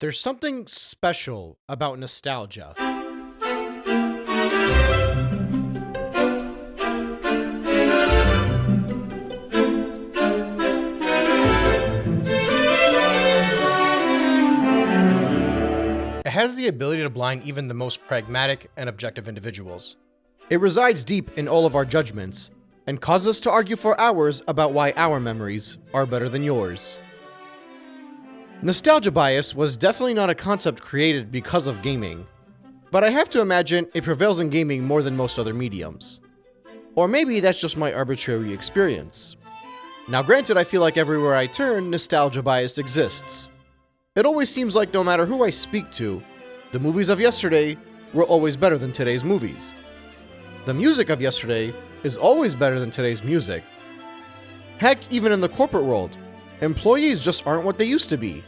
There's something special about nostalgia. It has the ability to blind even the most pragmatic and objective individuals. It resides deep in all of our judgments and causes us to argue for hours about why our memories are better than yours. Nostalgia bias was definitely not a concept created because of gaming, but I have to imagine it prevails in gaming more than most other mediums. Or maybe that's just my arbitrary experience. Now granted, I feel like everywhere I turn, nostalgia bias exists. It always seems like no matter who I speak to, the movies of yesterday were always better than today's movies. The music of yesterday is always better than today's music. Heck, even in the corporate world, employees just aren't what they used to be.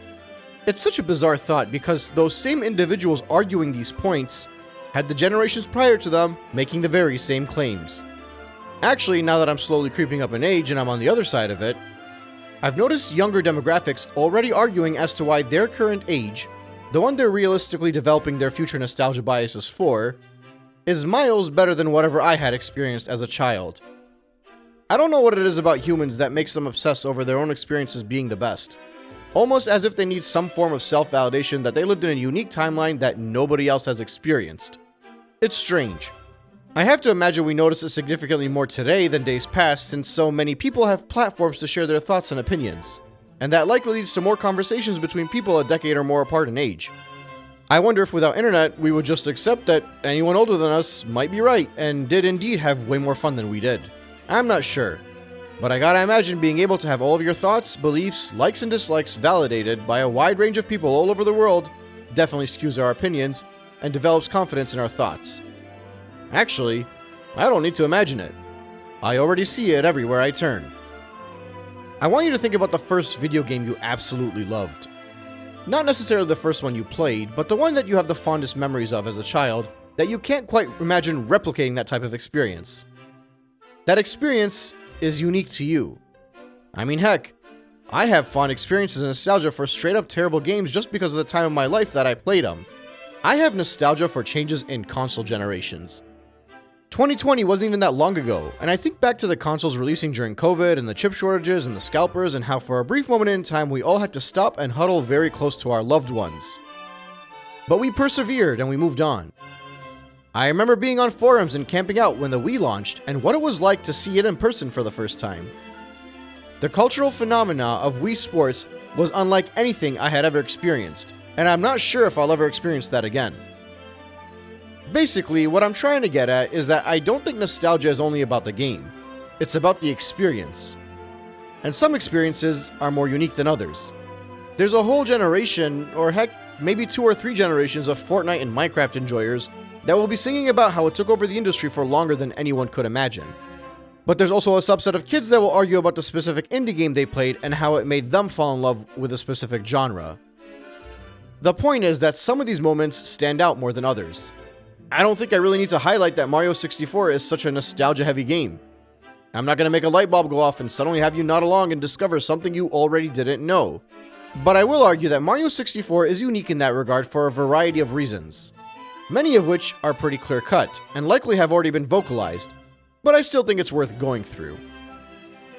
It's such a bizarre thought because those same individuals arguing these points had the generations prior to them making the very same claims. Actually, now that I'm slowly creeping up in age and I'm on the other side of it, I've noticed younger demographics already arguing as to why their current age, the one they're realistically developing their future nostalgia biases for, is miles better than whatever I had experienced as a child. I don't know what it is about humans that makes them obsess over their own experiences being the best. Almost as if they need some form of self-validation that they lived in a unique timeline that nobody else has experienced. It's strange. I have to imagine we notice it significantly more today than days past since so many people have platforms to share their thoughts and opinions, and that likely leads to more conversations between people a decade or more apart in age. I wonder if without internet, we would just accept that anyone older than us might be right and did indeed have way more fun than we did. I'm not sure, but I gotta imagine being able to have all of your thoughts, beliefs, likes and dislikes validated by a wide range of people all over the world definitely skews our opinions and develops confidence in our thoughts. Actually, I don't need to imagine it. I already see it everywhere I turn. I want you to think about the first video game you absolutely loved. Not necessarily the first one you played, but the one that you have the fondest memories of as a child that you can't quite imagine replicating that type of experience. That experience is unique to you. I mean, heck, I have fond experiences and nostalgia for straight up terrible games just because of the time of my life that I played them. I have nostalgia for changes in console generations. 2020 wasn't even that long ago, and I think back to the consoles releasing during COVID and the chip shortages and the scalpers and how for a brief moment in time we all had to stop and huddle very close to our loved ones. But we persevered and we moved on. I remember being on forums and camping out when the Wii launched and what it was like to see it in person for the first time. The cultural phenomena of Wii Sports was unlike anything I had ever experienced, and I'm not sure if I'll ever experience that again. Basically, what I'm trying to get at is that I don't think nostalgia is only about the game. It's about the experience. And some experiences are more unique than others. There's a whole generation, or heck, maybe 2 or 3 generations of Fortnite and Minecraft enjoyers that will be singing about how it took over the industry for longer than anyone could imagine. But there's also a subset of kids that will argue about the specific indie game they played and how it made them fall in love with a specific genre. The point is that some of these moments stand out more than others. I don't think I really need to highlight that Mario 64 is such a nostalgia-heavy game. I'm not going to make a light bulb go off and suddenly have you nod along and discover something you already didn't know. But I will argue that Mario 64 is unique in that regard for a variety of reasons. Many of which are pretty clear-cut, and likely have already been vocalized, but I still think it's worth going through.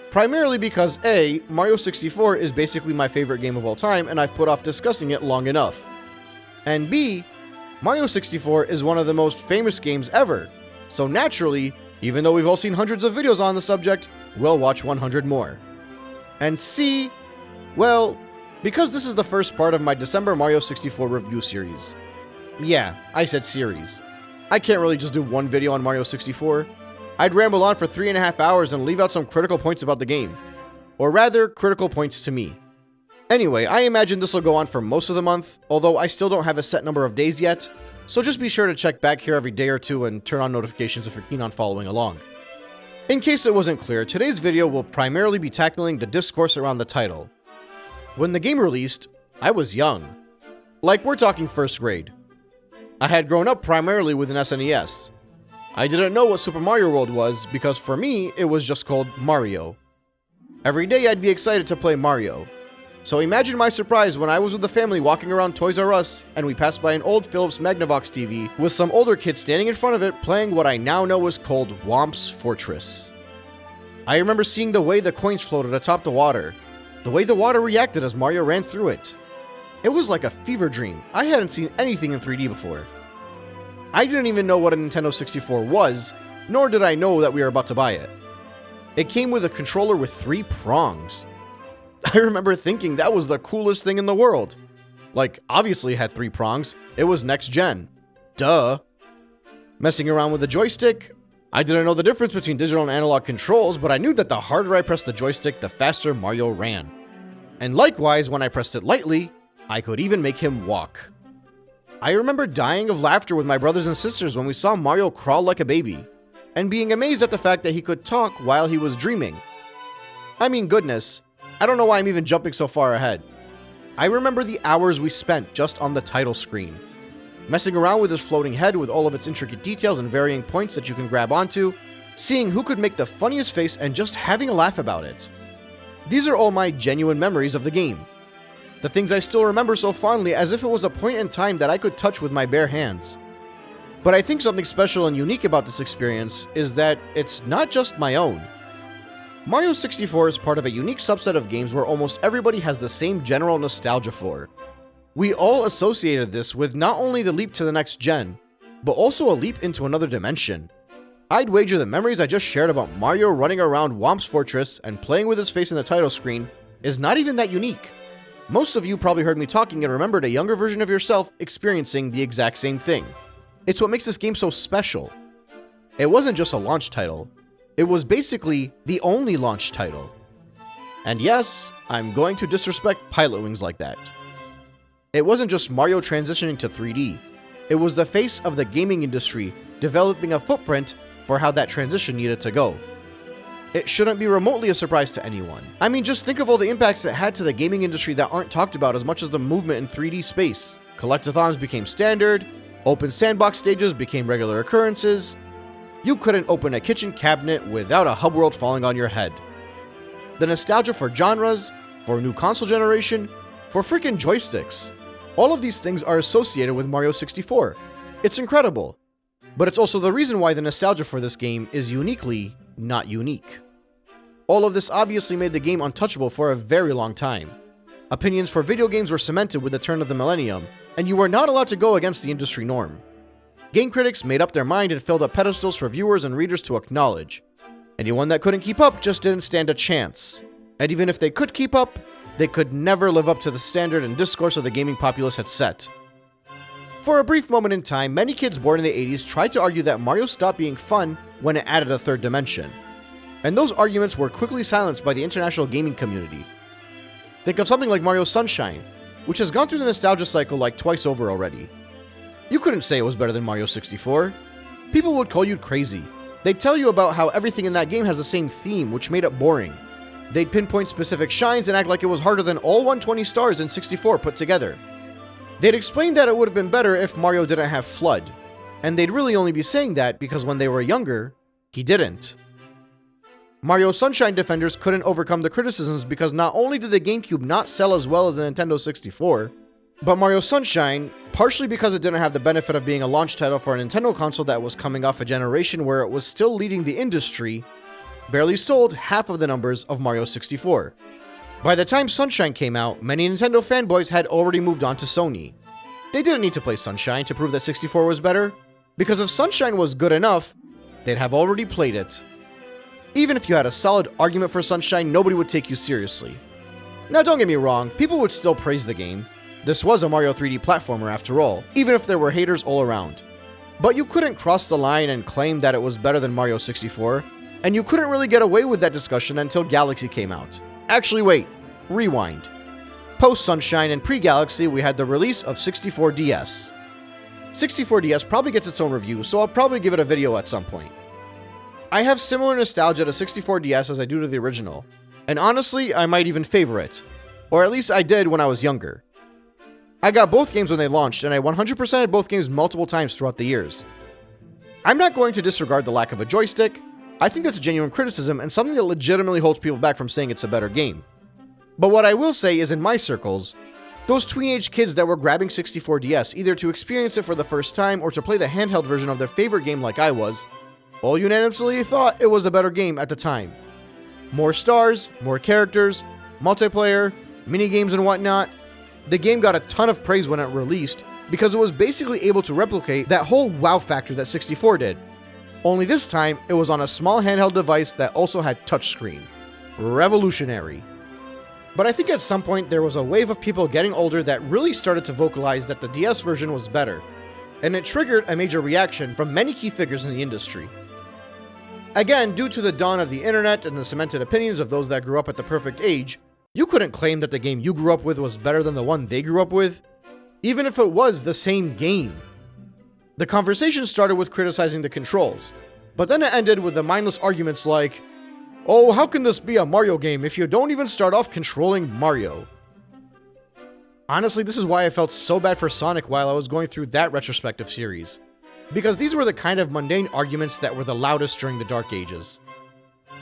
Primarily because A, Mario 64 is basically my favorite game of all time and I've put off discussing it long enough. And B, Mario 64 is one of the most famous games ever, so naturally, even though we've all seen hundreds of videos on the subject, we'll watch 100 more. And C, well, because this is the first part of my December Mario 64 review series. Yeah, I said series. I can't really just do one video on Mario 64. I'd ramble on for 3.5 hours and leave out some critical points about the game. Or rather, critical points to me. Anyway, I imagine this will go on for most of the month, although I still don't have a set number of days yet, so just be sure to check back here every day or two and turn on notifications if you're keen on following along. In case it wasn't clear, today's video will primarily be tackling the discourse around the title. When the game released, I was young. Like, we're talking first grade. I had grown up primarily with an SNES. I didn't know what Super Mario World was because for me, it was just called Mario. Every day I'd be excited to play Mario. So imagine my surprise when I was with the family walking around Toys R Us and we passed by an old Philips Magnavox TV with some older kid standing in front of it playing what I now know is called Whomp's Fortress. I remember seeing the way the coins floated atop the water, the way the water reacted as Mario ran through it. It was like a fever dream. I hadn't seen anything in 3D before. I didn't even know what a Nintendo 64 was, nor did I know that we were about to buy it. It came with a controller with 3 prongs. I remember thinking that was the coolest thing in the world. Like, obviously it had 3 prongs. It was next gen. Duh. Messing around with the joystick, I didn't know the difference between digital and analog controls, but I knew that the harder I pressed the joystick, the faster Mario ran. And likewise, when I pressed it lightly, I could even make him walk. I remember dying of laughter with my brothers and sisters when we saw Mario crawl like a baby, and being amazed at the fact that he could talk while he was dreaming. I mean, goodness, I don't know why I'm even jumping so far ahead. I remember the hours we spent just on the title screen, messing around with his floating head with all of its intricate details and varying points that you can grab onto, seeing who could make the funniest face and just having a laugh about it. These are all my genuine memories of the game. The things I still remember so fondly as if it was a point in time that I could touch with my bare hands. But I think something special and unique about this experience is that it's not just my own. Mario 64 is part of a unique subset of games where almost everybody has the same general nostalgia for. We all associated this with not only the leap to the next gen, but also a leap into another dimension. I'd wager the memories I just shared about Mario running around Whomp's Fortress and playing with his face in the title screen is not even that unique. Most of you probably heard me talking and remembered a younger version of yourself experiencing the exact same thing. It's what makes this game so special. It wasn't just a launch title. It was basically the only launch title. And yes, I'm going to disrespect Pilot Wings like that. It wasn't just Mario transitioning to 3D. It was the face of the gaming industry developing a footprint for how that transition needed to go. It shouldn't be remotely a surprise to anyone. I mean, just think of all the impacts it had to the gaming industry that aren't talked about as much as the movement in 3D space. Collectathons became standard, open sandbox stages became regular occurrences. You couldn't open a kitchen cabinet without a hub world falling on your head. The nostalgia for genres, for new console generation, for freaking joysticks. All of these things are associated with Mario 64. It's incredible. But it's also the reason why the nostalgia for this game is uniquely not unique. All of this obviously made the game untouchable for a very long time. Opinions for video games were cemented with the turn of the millennium, and you were not allowed to go against the industry norm. Game critics made up their mind and filled up pedestals for viewers and readers to acknowledge. Anyone that couldn't keep up just didn't stand a chance. And even if they could keep up, they could never live up to the standard and discourse of the gaming populace had set. For a brief moment in time, many kids born in the 80s tried to argue that Mario stopped being fun when it added a third dimension. And those arguments were quickly silenced by the international gaming community. Think of something like Mario Sunshine, which has gone through the nostalgia cycle like twice over already. You couldn't say it was better than Mario 64. People would call you crazy. They'd tell you about how everything in that game has the same theme, which made it boring. They'd pinpoint specific shines and act like it was harder than all 120 stars in 64 put together. They'd explain that it would have been better if Mario didn't have FLUDD, and they'd really only be saying that because when they were younger, he didn't. Mario Sunshine defenders couldn't overcome the criticisms because not only did the GameCube not sell as well as the Nintendo 64, but Mario Sunshine, partially because it didn't have the benefit of being a launch title for a Nintendo console that was coming off a generation where it was still leading the industry, barely sold half of the numbers of Mario 64. By the time Sunshine came out, many Nintendo fanboys had already moved on to Sony. They didn't need to play Sunshine to prove that 64 was better, because if Sunshine was good enough, they'd have already played it. Even if you had a solid argument for Sunshine, nobody would take you seriously. Now don't get me wrong, people would still praise the game. This was a Mario 3D platformer after all, even if there were haters all around. But you couldn't cross the line and claim that it was better than Mario 64, and you couldn't really get away with that discussion until Galaxy came out. Actually wait, rewind. Post-Sunshine and pre-Galaxy, we had the release of 64DS. 64DS probably gets its own review, so I'll probably give it a video at some point. I have similar nostalgia to 64DS as I do to the original, and honestly, I might even favor it. Or at least I did when I was younger. I got both games when they launched, and I 100%ed both games multiple times throughout the years. I'm not going to disregard the lack of a joystick. I think that's a genuine criticism and something that legitimately holds people back from saying it's a better game. But what I will say is in my circles, those tween-age kids that were grabbing 64DS either to experience it for the first time or to play the handheld version of their favorite game like I was, all unanimously thought it was a better game at the time. More stars, more characters, multiplayer, minigames and whatnot. The game got a ton of praise when it released because it was basically able to replicate that whole wow factor that 64 did. Only this time, it was on a small handheld device that also had touchscreen. Revolutionary. But I think at some point there was a wave of people getting older that really started to vocalize that the DS version was better, and it triggered a major reaction from many key figures in the industry. Again, due to the dawn of the internet and the cemented opinions of those that grew up at the perfect age, you couldn't claim that the game you grew up with was better than the one they grew up with, even if it was the same game. The conversation started with criticizing the controls, but then it ended with the mindless arguments like, "Oh, how can this be a Mario game if you don't even start off controlling Mario?" Honestly, this is why I felt so bad for Sonic while I was going through that retrospective series, because these were the kind of mundane arguments that were the loudest during the Dark Ages.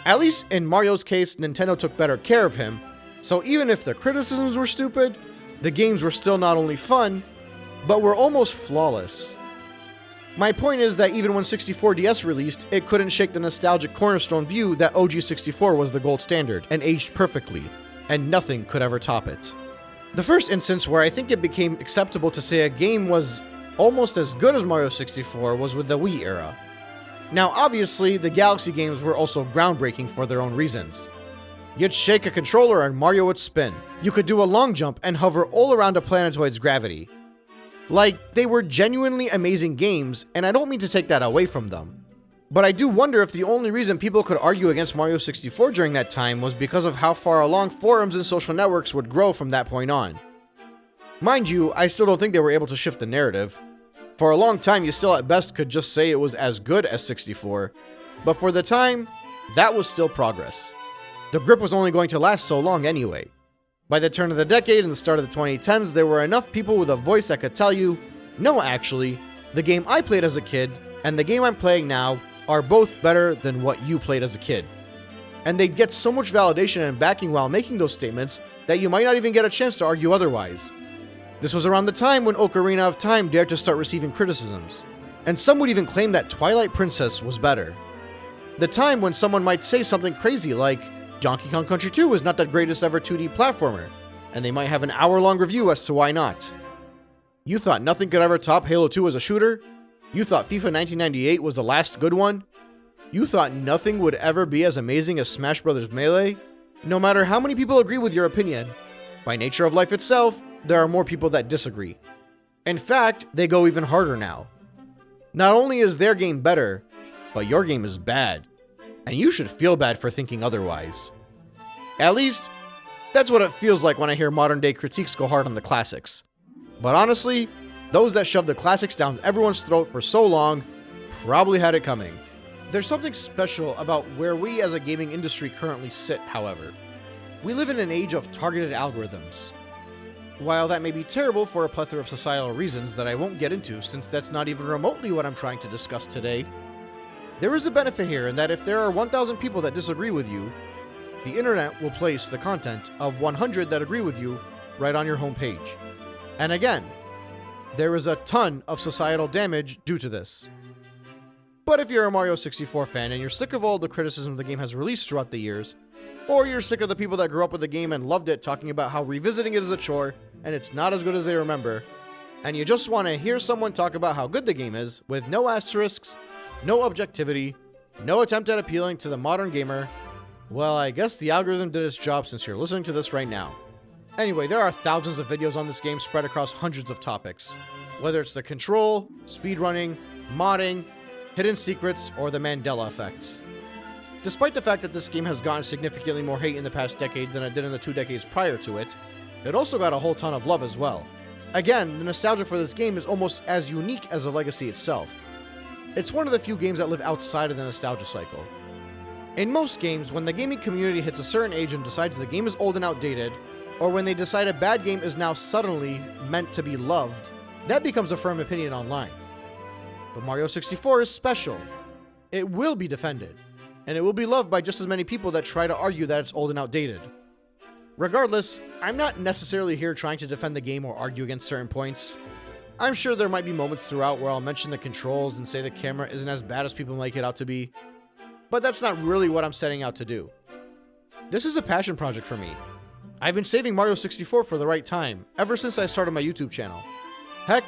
At least in Mario's case, Nintendo took better care of him, so even if the criticisms were stupid, the games were still not only fun, but were almost flawless. My point is that even when 64DS released, it couldn't shake the nostalgic cornerstone view that OG 64 was the gold standard and aged perfectly, and nothing could ever top it. The first instance where I think it became acceptable to say a game was almost as good as Mario 64 was with the Wii era. Now obviously, the Galaxy games were also groundbreaking for their own reasons. You'd shake a controller and Mario would spin. You could do a long jump and hover all around a planetoid's gravity. Like, they were genuinely amazing games, and I don't mean to take that away from them. But I do wonder if the only reason people could argue against Mario 64 during that time was because of how far along forums and social networks would grow from that point on. Mind you, I still don't think they were able to shift the narrative. For a long time, you still at best could just say it was as good as 64, but for the time, that was still progress. The grip was only going to last so long anyway. By the turn of the decade and the start of the 2010s, there were enough people with a voice that could tell you, no actually, the game I played as a kid and the game I'm playing now are both better than what you played as a kid. And they'd get so much validation and backing while making those statements that you might not even get a chance to argue otherwise. This was around the time when Ocarina of Time dared to start receiving criticisms, and some would even claim that Twilight Princess was better. The time when someone might say something crazy like, Donkey Kong Country 2 is not the greatest ever 2D platformer, and they might have an hour-long review as to why not. You thought nothing could ever top Halo 2 as a shooter? You thought FIFA 1998 was the last good one? You thought nothing would ever be as amazing as Smash Bros. Melee? No matter how many people agree with your opinion, by nature of life itself, there are more people that disagree. In fact, they go even harder now. Not only is their game better, but your game is bad. And you should feel bad for thinking otherwise. At least, that's what it feels like when I hear modern day critiques go hard on the classics. But honestly, those that shoved the classics down everyone's throat for so long probably had it coming. There's something special about where we as a gaming industry currently sit, however. We live in an age of targeted algorithms. While that may be terrible for a plethora of societal reasons that I won't get into since that's not even remotely what I'm trying to discuss today, there is a benefit here in that if there are 1,000 people that disagree with you, the internet will place the content of 100 that agree with you right on your homepage. And again, there is a ton of societal damage due to this. But if you're a Mario 64 fan and you're sick of all the criticism the game has released throughout the years, or you're sick of the people that grew up with the game and loved it talking about how revisiting it is a chore and it's not as good as they remember, and you just want to hear someone talk about how good the game is with no asterisks, no objectivity, no attempt at appealing to the modern gamer, well, I guess the algorithm did its job since you're listening to this right now. Anyway, there are thousands of videos on this game spread across hundreds of topics. Whether it's the control, speedrunning, modding, hidden secrets, or the Mandela effects. Despite the fact that this game has gotten significantly more hate in the past decade than it did in the 2 decades prior to it, it also got a whole ton of love as well. Again, the nostalgia for this game is almost as unique as the legacy itself. It's one of the few games that live outside of the nostalgia cycle. In most games, when the gaming community hits a certain age and decides the game is old and outdated, or when they decide a bad game is now suddenly meant to be loved, that becomes a firm opinion online. But Mario 64 is special. It will be defended, and it will be loved by just as many people that try to argue that it's old and outdated. Regardless, I'm not necessarily here trying to defend the game or argue against certain points. I'm sure there might be moments throughout where I'll mention the controls and say the camera isn't as bad as people make it out to be, but that's not really what I'm setting out to do. This is a passion project for me. I've been saving Mario 64 for the right time, ever since I started my YouTube channel. Heck,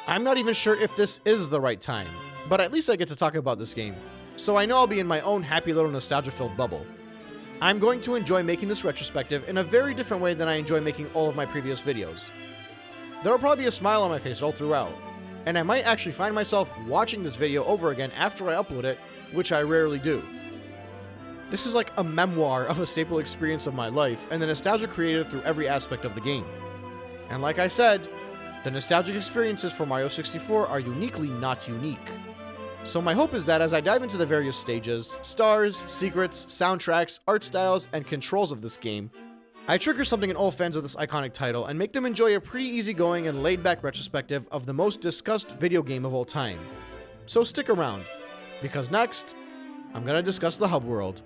I'm not even sure if this is the right time, but at least I get to talk about this game, so I know I'll be in my own happy little nostalgia-filled bubble. I'm going to enjoy making this retrospective in a very different way than I enjoy making all of my previous videos. There will probably be a smile on my face all throughout, and I might actually find myself watching this video over again after I upload it, which I rarely do. This is like a memoir of a staple experience of my life and the nostalgia created through every aspect of the game. And like I said, the nostalgic experiences for Mario 64 are uniquely not unique. So my hope is that as I dive into the various stages, stars, secrets, soundtracks, art styles, and controls of this game, I trigger something in all fans of this iconic title and make them enjoy a pretty easygoing and laid-back retrospective of the most discussed video game of all time. So stick around, because next, I'm gonna discuss the hub world.